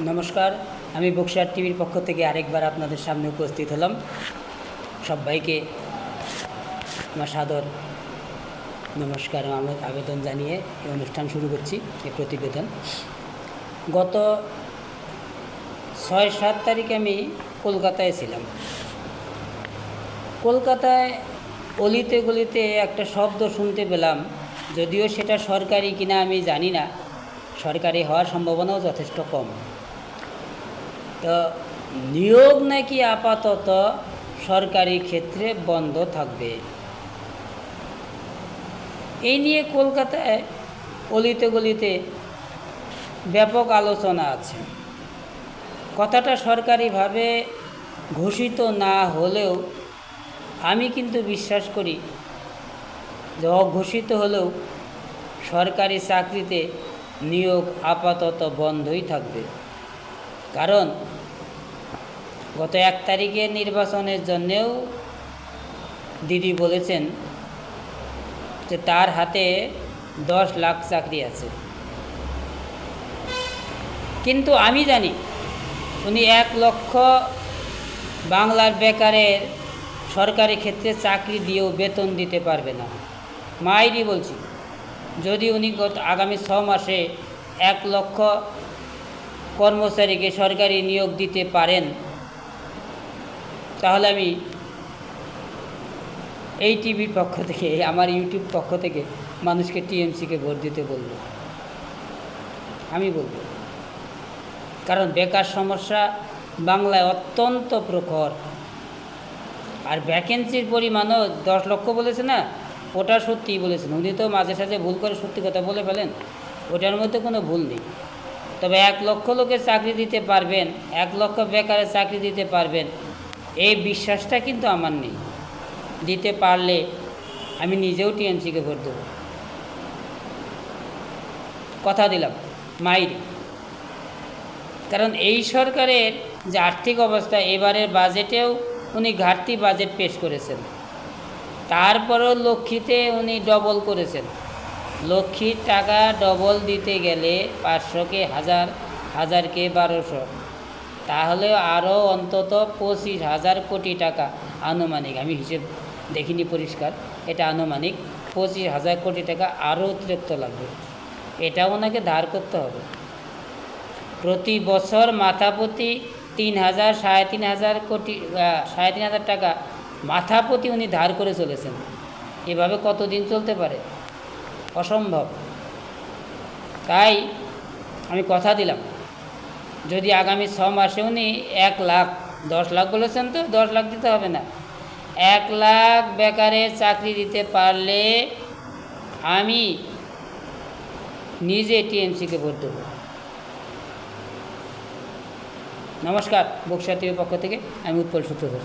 নমস্কার, আমি বক্সার টিভির পক্ষ থেকে আরেকবার আপনাদের সামনে উপস্থিত হলাম। সবাইকে আমার সাদর নমস্কার আবেদন জানিয়ে এই অনুষ্ঠান শুরু করছি। এই প্রতিবেদন গত 6-7 তারিখে আমি কলকাতায় ছিলাম। কলকাতায় অলিতে গলিতে একটা শব্দ শুনতে পেলাম, যদিও সেটা সরকারি কিনা আমি জানি না, সরকারি হওয়ার সম্ভাবনাও যথেষ্ট কম। তো নিয়োগ নাকি আপাতত সরকারি ক্ষেত্রে বন্ধ থাকবে। এই নিয়ে কলকাতায় অলিতে গলিতে ব্যাপক আলোচনা আছে। কথাটা সরকারিভাবে ঘোষিত না হলেও আমি কিন্তু বিশ্বাস করি যে অঘোষিত হলেও সরকারি চাকরিতে নিয়োগ আপাতত বন্ধই থাকবে। কারণ গত 1 তারিখে নির্বাচনের জন্যেও দিদি বলেছেন যে তার হাতে 10 লাখ চাকরি আছে, কিন্তু আমি জানি উনি 1 লক্ষ বাংলার বেকারের সরকারি ক্ষেত্রে চাকরি দিয়েও বেতন দিতে পারবে না। মাইরি বলছি, যদি উনি আগামী 6 মাসে 1 লক্ষ কর্মচারীকে সরকারি নিয়োগ দিতে পারেন, তাহলে আমি এই টিভির পক্ষ থেকে, আমার ইউটিউব পক্ষ থেকে মানুষকে টিএমসিকে ভোট দিতে বলবো। আমি বলবো, কারণ বেকার সমস্যা বাংলায় অত্যন্ত প্রখর। আর ভ্যাকেন্সির পরিমাণও 10 লক্ষ বলেছে না, ওটা সত্যিই বলেছেন। উনি তো মাঝে সাঝে ভুল করে সত্যি কথা বলে ফেলেন, ওটার মধ্যে কোনো ভুল নেই। তবে 1 লক্ষ লোকের চাকরি দিতে পারবেন, 1 লক্ষ বেকারের চাকরি দিতে পারবেন, এই বিশ্বাসটা কিন্তু আমার নেই। দিতে পারলে আমি নিজেও টিএমসিকে ভোট দেব, কথা দিলাম মাইরি। কারণ এই সরকারের যে আর্থিক অবস্থা, এবারের বাজেটেও উনি ঘাটতি বাজেট পেশ করেছেন। তারপরেও লক্ষ্মীতে উনি ডবল করেছেন। লক্ষ্মীর টাকা ডবল দিতে গেলে 500কে 1000, 1000কে 1200, তাহলে আরও অন্তত 25,000 কোটি টাকা আনুমানিক, আমি হিসেব দেখিনি পরিষ্কার, এটা আনুমানিক 25,000 কোটি টাকা আরও অতিরিক্ত লাগবে। এটা ওনাকে ধার করতে হবে। প্রতি বছর মাথাপ্রতি 3,000, 3,500 কোটি, 3,500 টাকা মাথাপ্রতি উনি ধার করে চলেছেন। এভাবে কতদিন চলতে পারে? অসম্ভব। তাই আমি কথা দিলাম, যদি আগামী 6 মাসে উনি 1 লাখ, 10 লাখ বলেছেন, তো 10 লাখ দিতে হবে না, 1 লাখ বেকারের চাকরি দিতে পারলে আমি নিজে টিএমসিকে ভোট দেব। নমস্কার, বক্সা টিভির পক্ষ থেকে আমি উৎপল সূত্রধর।